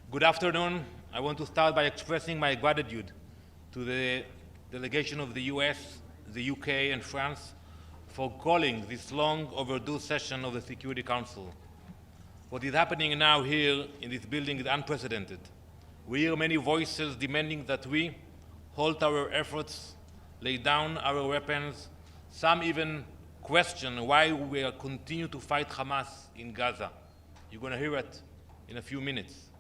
Good afternoon. I want to start by expressing my gratitude to the delegation of the US, the UK, and France for calling this long overdue session of the Security Council. What is happening now here in this building is unprecedented. We hear many voices demanding that we halt our efforts, lay down our weapons. Some even question why we continue to fight Hamas in Gaza. You're going to hear it in a few minutes.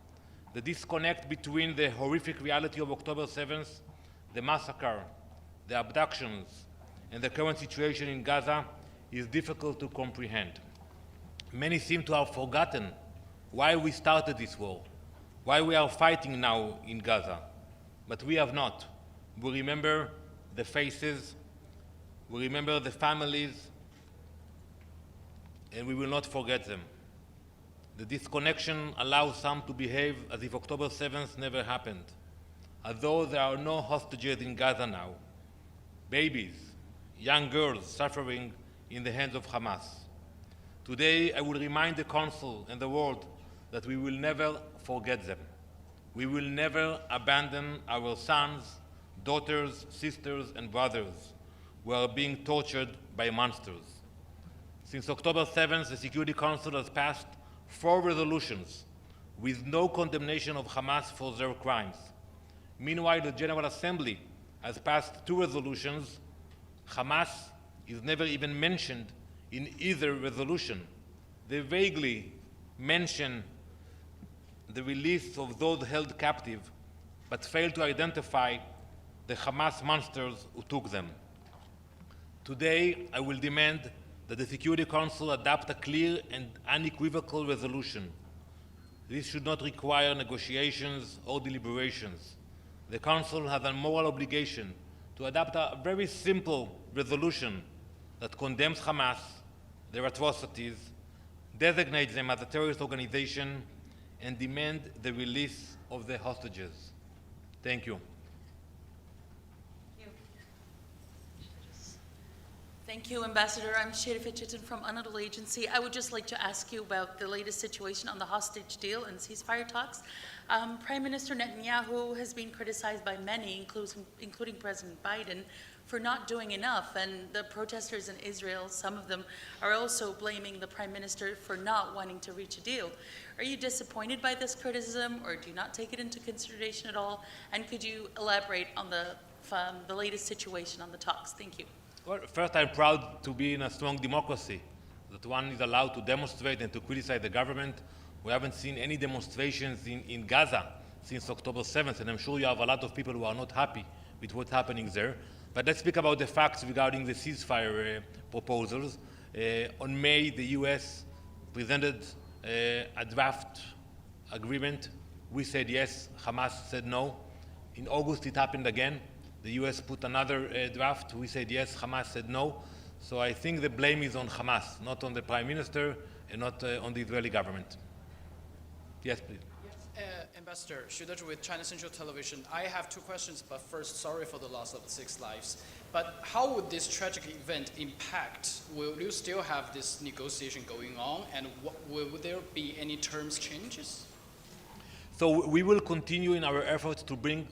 The disconnect between the horrific reality of October 7th, the massacre, the abductions, and the current situation in Gaza is difficult to comprehend. Many seem to have forgotten why we started this war, why we are fighting now in Gaza. But we have not. We remember the faces, we remember the families, and we will not forget them. The disconnection allows some to behave as if October 7th never happened, as though there are no hostages in Gaza now. Babies, young girls suffering in the hands of Hamas. Today, I will remind the Council and the world that we will never forget them. We will never abandon our sons, daughters, sisters, and brothers who are being tortured by monsters. Since October 7th, the Security Council has passed 4 resolutions with no condemnation of Hamas for their crimes. Meanwhile, the General Assembly has passed 2 resolutions. Hamas is never even mentioned in either resolution. They vaguely mention the release of those held captive, but fail to identify the Hamas monsters who took them. Today, I will demand that the Security Council adopt a clear and unequivocal resolution. This should not require negotiations or deliberations. The Council has a moral obligation to adopt a very simple resolution that condemns Hamas, their atrocities, designates them as a terrorist organization, and demand the release of the hostages. Thank you. Thank you, Ambassador. I'm Sheri Fitcherton from Anadolu Agency. I would just like to ask you about the latest situation on the hostage deal and ceasefire talks. Prime Minister Netanyahu has been criticized by many, including President Biden, for not doing enough, and the protesters in Israel, some of them, are also blaming the Prime Minister for not wanting to reach a deal. Are you disappointed by this criticism, or do you not take it into consideration at all? And could you elaborate on the latest situation on the talks? Thank you. Well, first, I'm proud to be in a strong democracy, that one is allowed to demonstrate and to criticize the government. We haven't seen any demonstrations in Gaza since October 7th, and I'm sure you have a lot of people who are not happy with what's happening there. But let's speak about the facts regarding the ceasefire proposals. On May, the US presented a draft agreement. We said yes, Hamas said no. In August, it happened again. The US put another draft. We said yes, Hamas said no. So I think the blame is on Hamas, not on the Prime Minister and not on the Israeli government. Yes, please. Yes, Ambassador, Shudaji with China Central Television. I have 2 questions, but first, sorry for the loss of 6 lives. But how would this tragic event impact? Will you still have this negotiation going on, and will there be any terms changes? So we will continue in our efforts to bring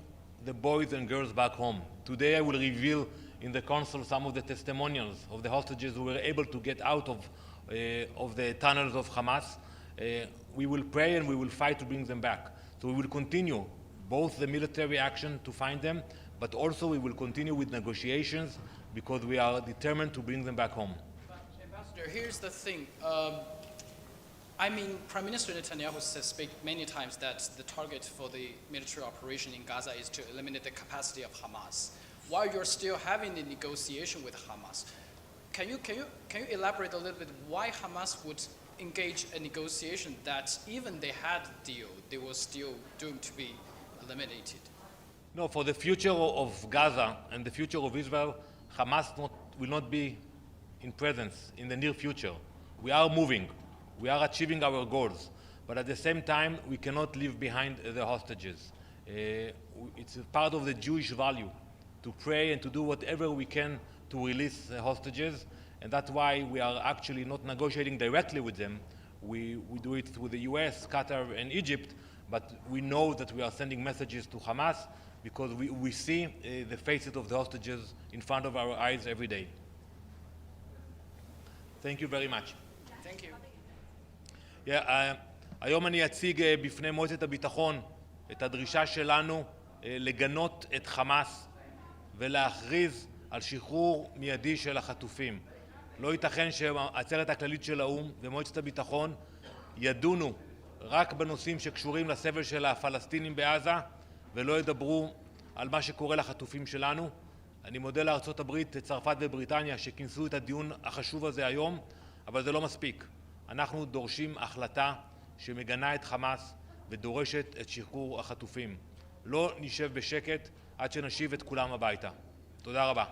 the boys and girls back home. Today I will reveal in the Council some of the testimonials of the hostages who were able to get out of the tunnels of Hamas. We will pray and we will fight to bring them back. So we will continue both the military action to find them, but also we will continue with negotiations because we are determined to bring them back home. But Ambassador, here's the thing. Prime Minister Netanyahu has spoken many times that the target for the military operation in Gaza is to eliminate the capacity of Hamas. While you're still having the negotiation with Hamas, can you elaborate a little bit why Hamas would engage a negotiation that even they had a deal, they were still doomed to be eliminated? No, for the future of Gaza and the future of Israel, Hamas will not be in presence in the near future. We are moving. We are achieving our goals, but at the same time, we cannot leave behind the hostages. It's a part of the Jewish value to pray and to do whatever we can to release the hostages, and that's why we are actually not negotiating directly with them. We do it through the US, Qatar, and Egypt, but we know that we are sending messages to Hamas because we see the faces of the hostages in front of our eyes every day. Thank you very much. Thank you. היום אני אציג בפני מועצת הביטחון את הדרישה שלנו לגנות את חמאס ולהכריז על שחרור מיידי של החטופים. לא ייתכן שהעצרת הכללית של האו"ם ומועצת הביטחון ידונו רק בנושאים שקשורים לסבל של הפלסטינים בעזה ולא ידברו על מה שקורה לחטופים שלנו. אני מודה לארצות הברית, צרפת ובריטניה שכינסו את הדיון החשוב הזה היום, אבל זה לא מספיק. אנחנו דורשים החלטה שמגנה את חמאס ודורשת את שחרור החטופים. לא נשב בשקט עד שנשיב את כולם הביתה. תודה רבה.